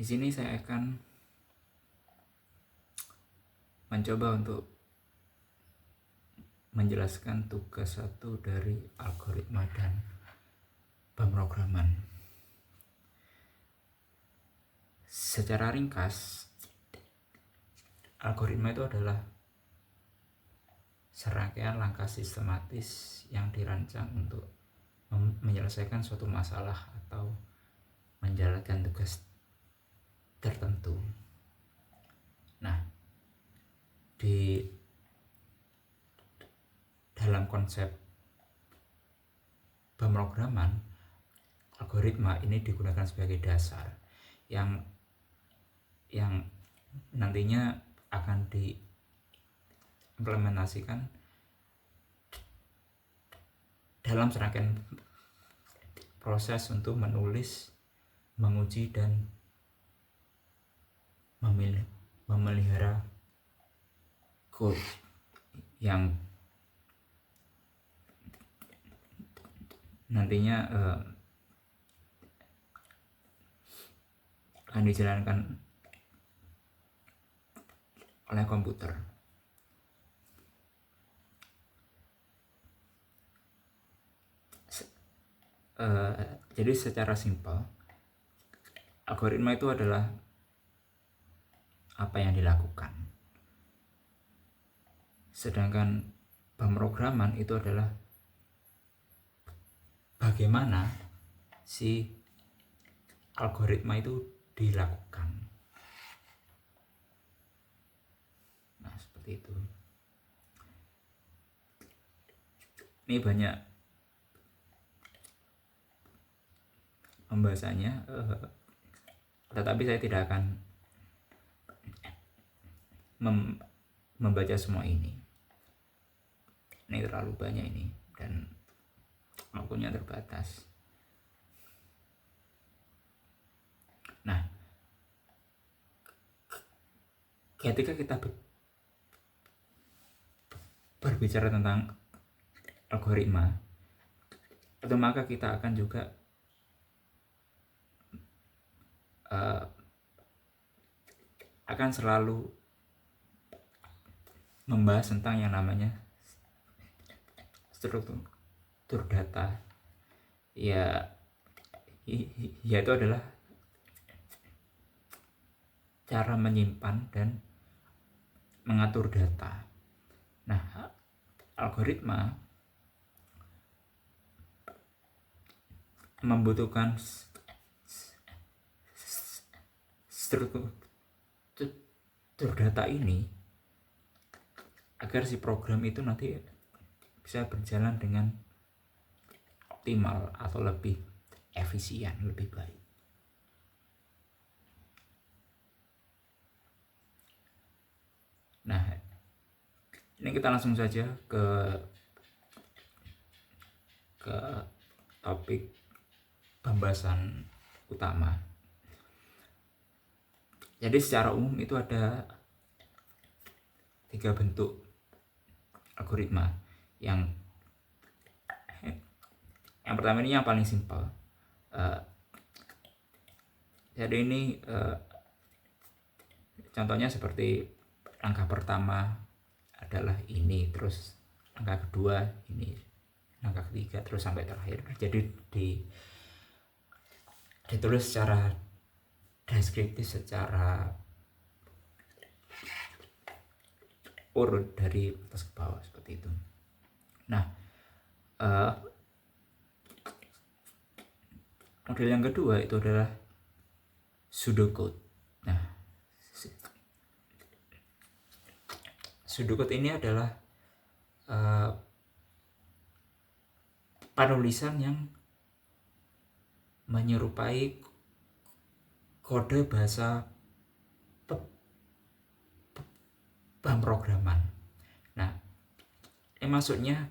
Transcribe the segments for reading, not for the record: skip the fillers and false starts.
Di sini saya akan mencoba untuk menjelaskan tugas satu dari algoritma dan pemrograman. Secara ringkas, algoritma itu adalah serangkaian langkah sistematis yang dirancang untuk menyelesaikan suatu masalah atau menjalankan tugas tertentu. Nah, di dalam konsep pemrograman, algoritma ini digunakan sebagai dasar yang nantinya akan diimplementasikan dalam serangkaian proses untuk menulis, menguji, dan memelihara code yang nantinya akan dijalankan oleh komputer. Jadi secara simpel, algoritma itu adalah apa yang dilakukan, sedangkan pemrograman itu adalah bagaimana si algoritma itu dilakukan. Nah, seperti itu. Ini banyak pembahasannya, tetapi saya tidak akan membaca semua ini. Ini terlalu banyak ini dan waktunya terbatas. Nah, ketika kita berbicara tentang algoritma, atau maka kita akan juga akan selalu membahas tentang yang namanya struktur data. Yaitu adalah cara menyimpan dan mengatur data. Nah, algoritma membutuhkan struktur data ini agar si program itu nanti bisa berjalan dengan optimal atau lebih efisien, lebih baik. Nah, ini kita langsung saja ke topik pembahasan utama. Jadi secara umum itu ada 3 bentuk algoritma. Yang pertama ini yang paling simpel. Jadi ini contohnya seperti langkah pertama adalah ini, terus langkah kedua ini, langkah ketiga, terus sampai terakhir. Jadi ditulis secara deskriptif, secara urut dari atas ke bawah seperti itu. Nah, model yang kedua itu adalah pseudocode. Nah, pseudocode ini adalah penulisan yang menyerupai kode bahasa pemrograman. Nah, ini maksudnya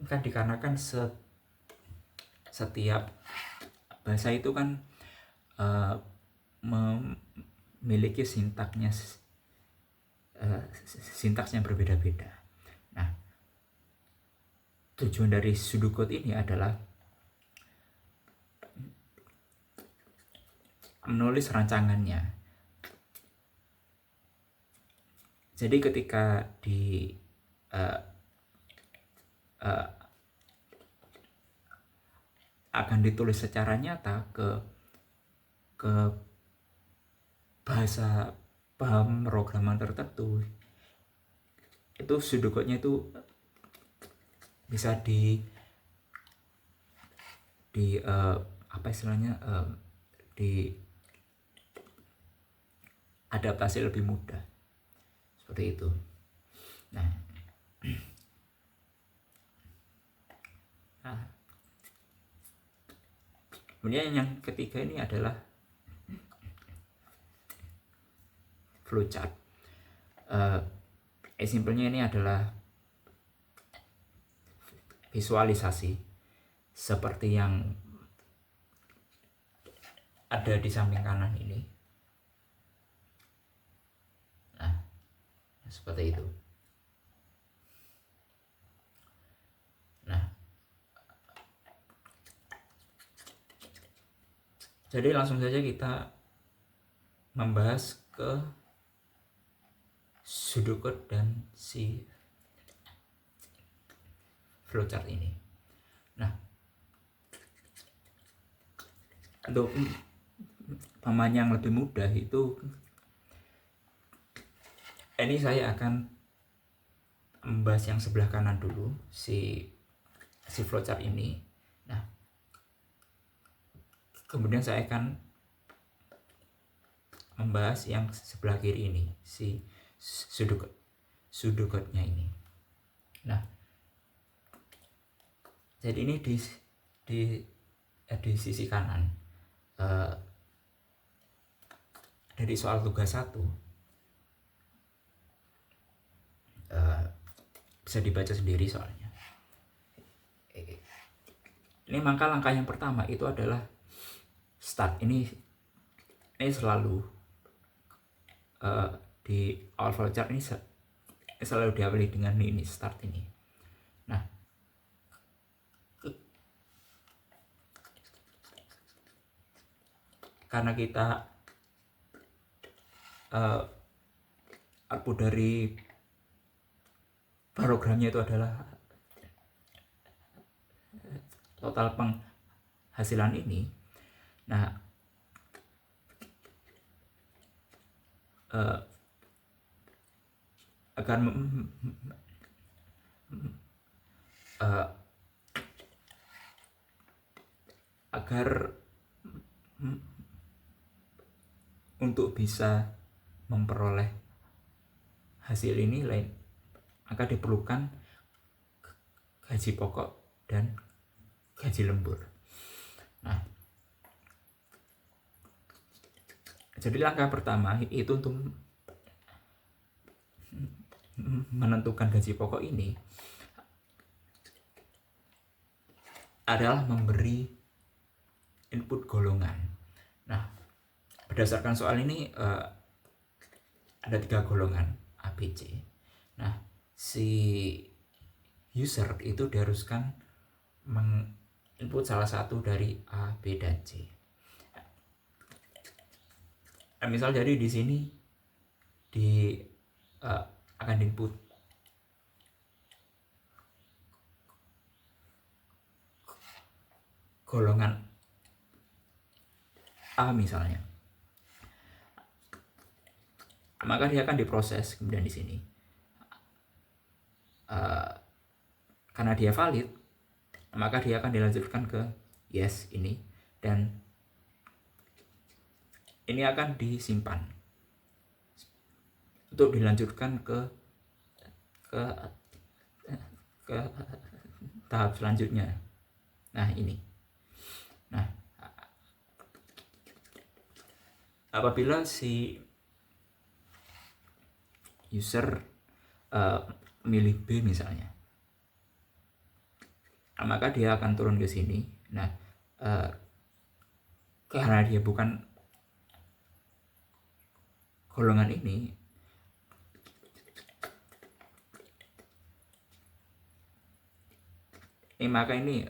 kan dikarenakan setiap bahasa itu kan memiliki sintaksnya berbeda-beda. Nah, tujuan dari pseudocode ini adalah menulis rancangannya. Jadi ketika akan ditulis secara nyata ke bahasa paham programan tertentu, itu pseudocode-nya itu bisa apa istilahnya, di adaptasi lebih mudah, seperti itu. Nah, kemudian yang ketiga ini adalah flowchart. Simpelnya ini adalah visualisasi seperti yang ada di samping kanan ini. Nah, seperti itu. Nah, jadi langsung saja kita membahas ke pseudocode dan si flowchart ini. Nah, untuk pemain yang lebih mudah itu, ini saya akan membahas yang sebelah kanan dulu, si flowchart ini. Nah, kemudian saya akan membahas yang sebelah kiri ini, si pseudocode-nya ini. Nah, jadi ini di sisi kanan, dari soal tugas 1, bisa dibaca sendiri soalnya. Ini maka langkah yang pertama itu adalah start. Ini selalu di awal flowchart ini selalu diawali dengan ini start ini. Nah, karena kita output dari programnya itu adalah total penghasilan ini. Nah, agar untuk bisa memperoleh hasil ini maka diperlukan gaji pokok dan gaji lembur. Nah, jadi langkah pertama itu untuk menentukan gaji pokok ini adalah memberi input golongan. Nah, berdasarkan soal ini ada 3 golongan A, B, C. Nah, si user itu diharuskan menginput salah satu dari A, B, dan C. Nah, misal jadi di sini akan diinput golongan A misalnya, maka dia akan diproses. Kemudian di sini karena dia valid, maka dia akan dilanjutkan ke yes ini, dan ini akan disimpan untuk dilanjutkan ke tahap selanjutnya. Nah, ini. Nah, apabila si user milih B misalnya, maka dia akan turun ke sini. Nah, karena dia bukan golongan ini, maka ini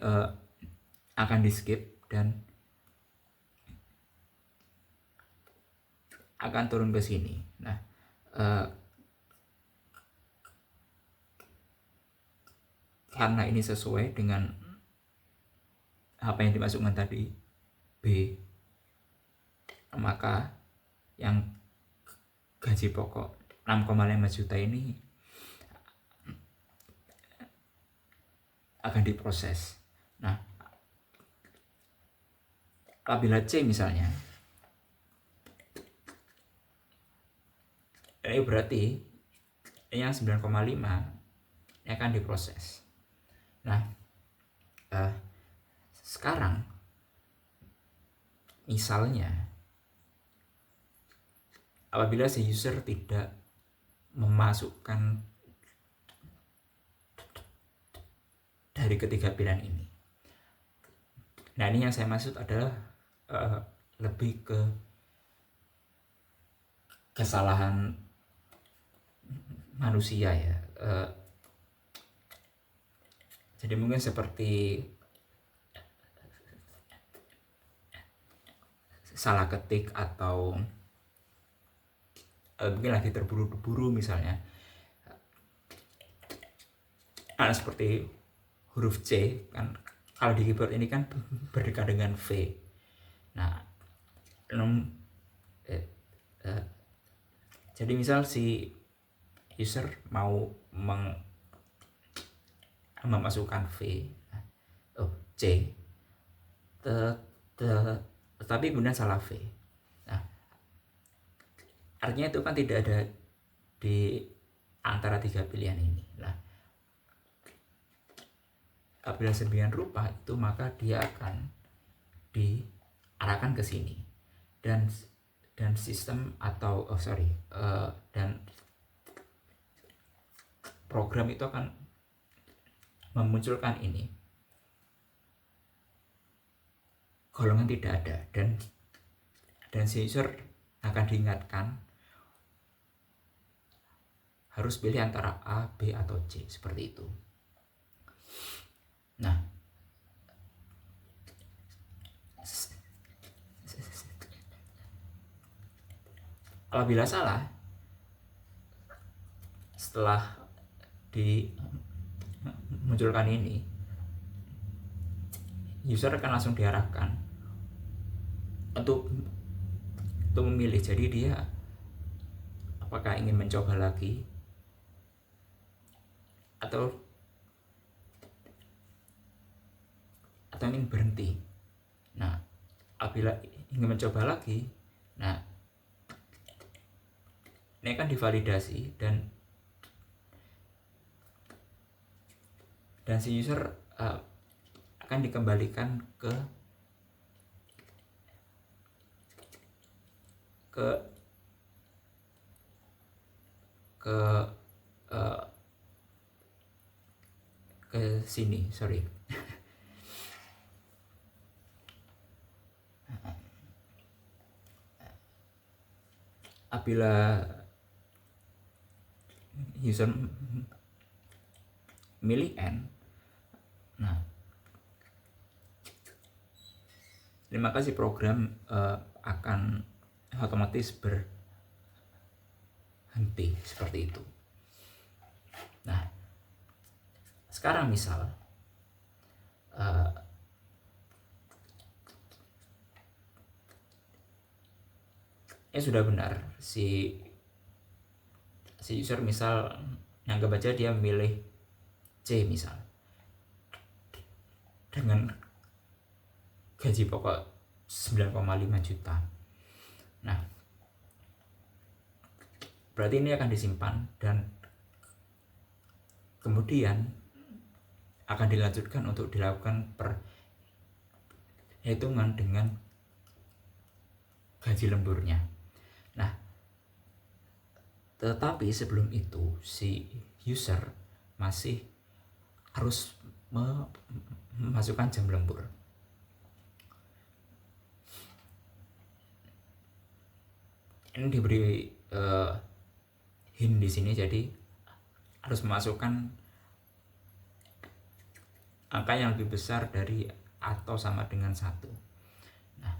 akan di skip, dan akan turun ke sini. Nah, karena ini sesuai dengan apa yang dimasukkan tadi B, maka yang gaji pokok 6,5 juta ini akan diproses. Nah, apabila C misalnya, ini berarti yang 9,5 ini akan diproses. Nah, sekarang misalnya apabila si user tidak memasukkan dari ketiga pilihan ini. Nah, ini yang saya maksud adalah lebih ke kesalahan manusia ya. Jadi mungkin seperti salah ketik atau mungkin lagi terburu-buru misalnya. Nah, seperti huruf C kan kalau di keyboard ini kan berdekatan dengan V. Nah, jadi misal si user mau memasukkan V, C, tetapi kemudian salah V. Nah, artinya itu kan tidak ada di antara tiga pilihan ini. Nah, apabila sembilan rupa itu maka dia akan diarahkan ke sini dan sistem atau dan program itu akan memunculkan ini golongan tidak ada dan si user akan diingatkan harus pilih antara A, B atau C seperti itu. Nah, apabila salah setelah dimunculkan ini, user akan langsung diarahkan untuk memilih. Jadi dia apakah ingin mencoba lagi atau ingin berhenti. Nah, apabila ingin mencoba lagi, nah ini akan divalidasi dan si user akan dikembalikan ke sini, sorry. Apabila user milih N, nah terima kasih program akan otomatis berhenti seperti itu. Nah, sekarang misal sudah benar si user misal yang kebaca dia milih C misal dengan gaji pokok 9,5 juta. Nah, berarti ini akan disimpan dan kemudian akan dilanjutkan untuk dilakukan perhitungan dengan gaji lemburnya. Nah, tetapi sebelum itu si user masih harus memasukkan jam lembur. Ini diberi hint di sini, jadi harus memasukkan angka yang lebih besar dari atau sama dengan 1. Nah,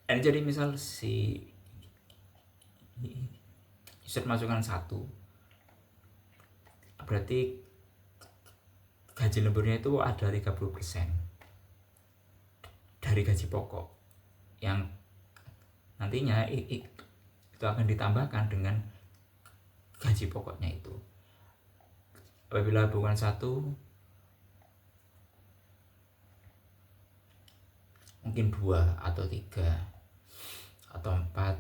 ini jadi misal si user masukkan 1, berarti gaji lemburnya itu ada 30% dari gaji pokok yang nantinya itu akan ditambahkan dengan gaji pokoknya itu. Apabila bukan 1, mungkin 2 atau 3 atau 4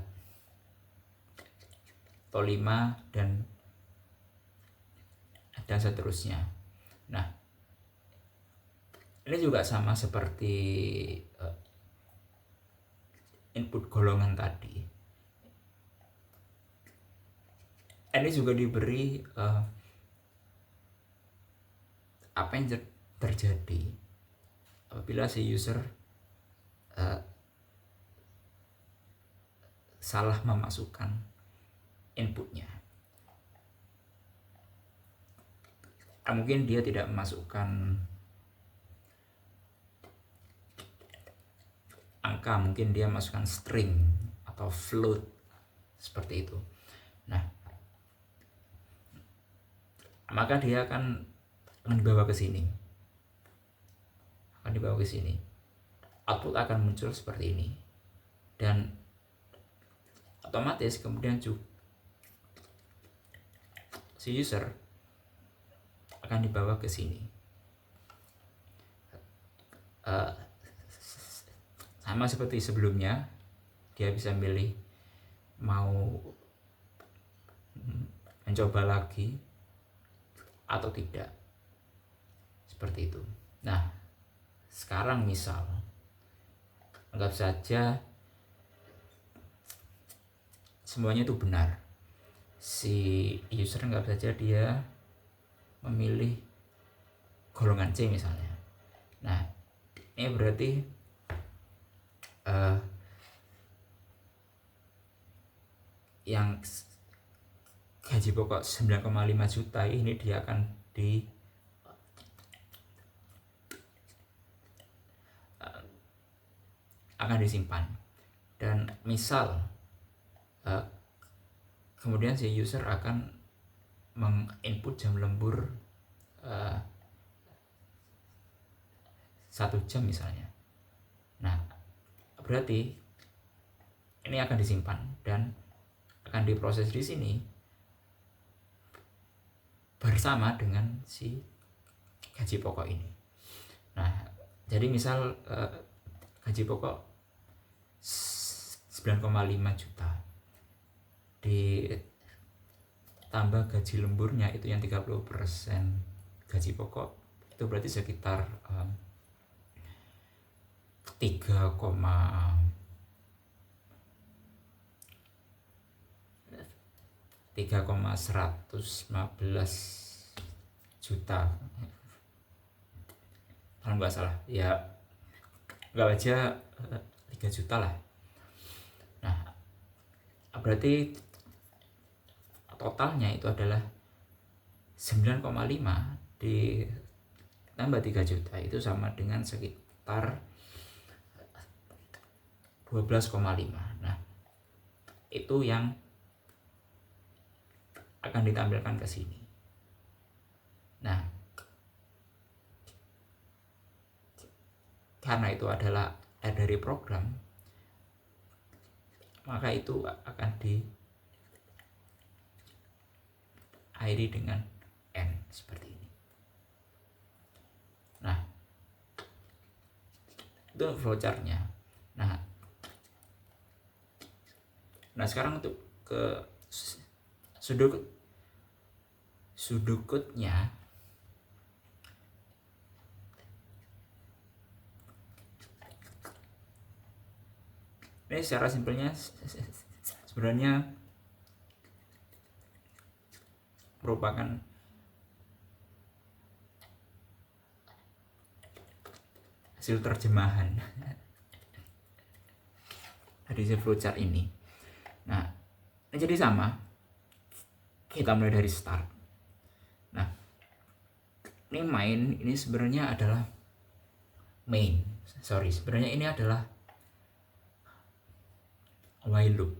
atau 5 dan seterusnya. Nah, ini juga sama seperti input golongan tadi. Ini juga diberi apa yang terjadi apabila si user salah memasukkan inputnya. Mungkin dia tidak memasukkan angka, mungkin dia masukkan string atau float seperti itu. Nah, maka dia akan dibawa ke sini. Output akan muncul seperti ini. Dan otomatis kemudian si user akan dibawa ke sini. Sama seperti sebelumnya, dia bisa milih mau mencoba lagi atau tidak, seperti itu. Nah, sekarang misal anggap saja semuanya itu benar, si user anggap saja dia memilih golongan C misalnya. Nah, ini berarti yang gaji pokok 9,5 juta ini dia akan disimpan. Dan misal kemudian si user akan menginput jam lembur 1 jam misalnya. Nah, berarti ini akan disimpan dan akan diproses di sini bersama dengan si gaji pokok ini. Nah, jadi misal gaji pokok 9,5 juta ditambah gaji lemburnya itu yang 30% gaji pokok, itu berarti sekitar 3,115 juta kalau nggak salah ya, nggak aja 3 juta lah. Nah, berarti totalnya itu adalah 9,5 ditambah 3 juta itu sama dengan sekitar 12,5. Nah, itu yang akan ditampilkan ke sini. Nah, karena itu adalah dari program, maka itu akan diakhiri dengan N seperti ini. Nah, itu flowchartnya. Nah, sekarang untuk ke pseudocode-nya. Ini secara simpelnya sebenarnya merupakan hasil terjemahan dari si flowchart ini. Nah, ini jadi sama, kita mulai dari start. Nah, ini main, ini sebenarnya adalah sebenarnya ini adalah while loop.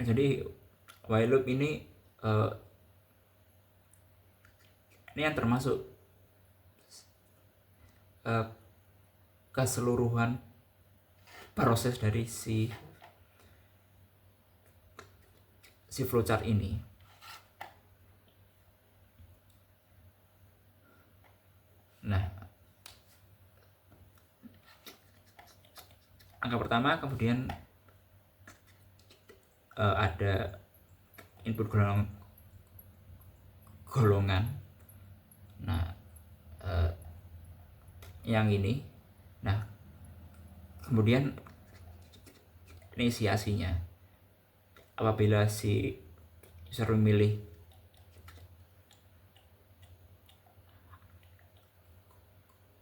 Jadi while loop ini yang termasuk keseluruhan proses dari si flowchart ini. Nah, angka pertama kemudian ada input golongan. Nah, yang ini. Nah, kemudian inisiasinya. Apabila si user memilih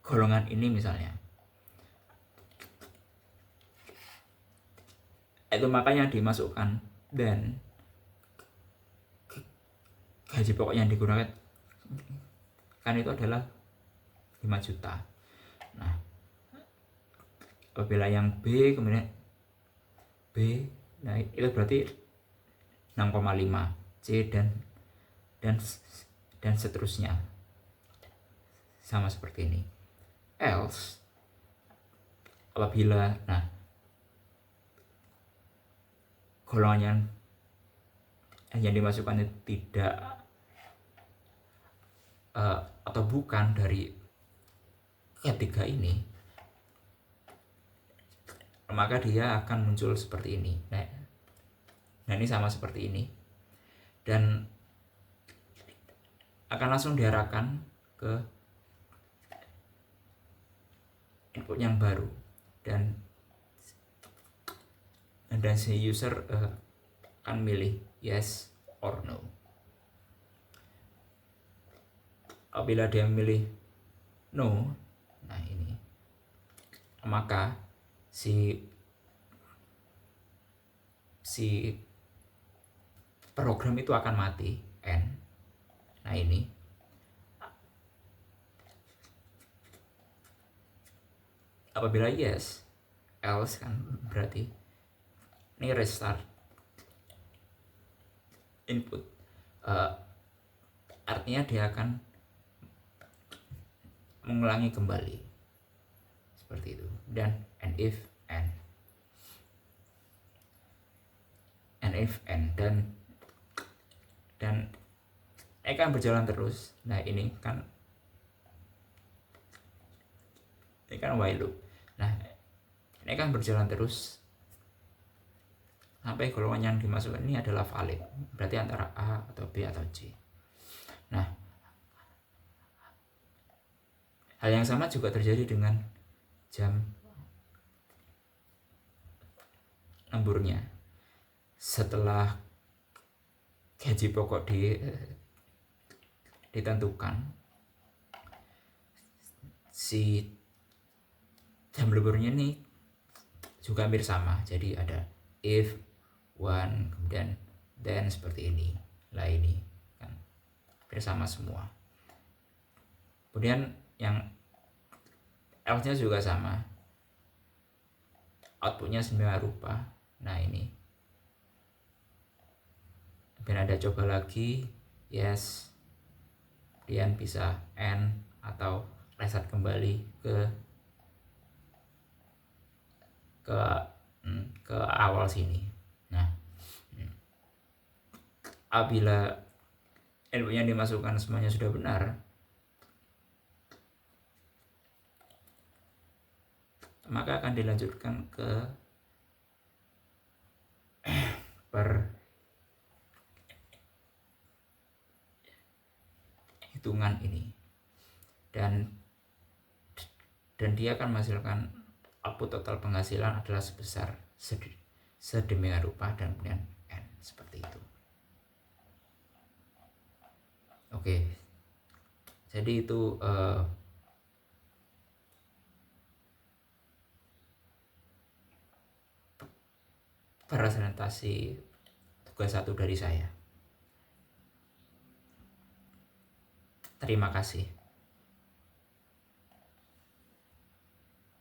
golongan ini misalnya, itu makanya dimasukkan, dan gaji pokok yang digunakan kan itu adalah 5 juta. Nah, apabila yang B kemudian B, nah itu berarti 6,5, C dan seterusnya sama seperti ini. Else apabila golongan yang dimasukkan itu tidak atau bukan dari ketiga ini, maka dia akan muncul seperti ini. Nah ini sama seperti ini, dan akan langsung diarahkan ke input yang baru, dan si user akan milih yes or no. Apabila dia memilih no, nah ini, maka si program itu akan mati, N. Nah ini, apabila yes, else kan berarti ini restart input, artinya dia akan mengulangi kembali seperti itu. Dan and if n dan akan berjalan terus. Nah ini kan while loop. Nah ini kan berjalan terus sampai golongan yang dimasukkan ini adalah valid, berarti antara A atau B atau C. Nah, hal yang sama juga terjadi dengan jam lemburnya. Setelah gaji pokok ditentukan, si jam lemburnya ini juga hampir sama. Jadi ada if, one, kemudian then, seperti ini. Lah ini kan hampir sama semua. Kemudian yang else-nya juga sama, outputnya sembilan rupa. Nah ini, dan ada coba lagi yes, kemudian bisa n atau reset kembali ke awal sini. Nah, apabila input yang dimasukkan semuanya sudah benar, maka akan dilanjutkan ke perhitungan ini, dan dia akan menghasilkan output total penghasilan adalah sebesar sedemikian rupa dan kemudian n, seperti itu. Oke, jadi itu presentasi tugas 1 dari saya. Terima kasih.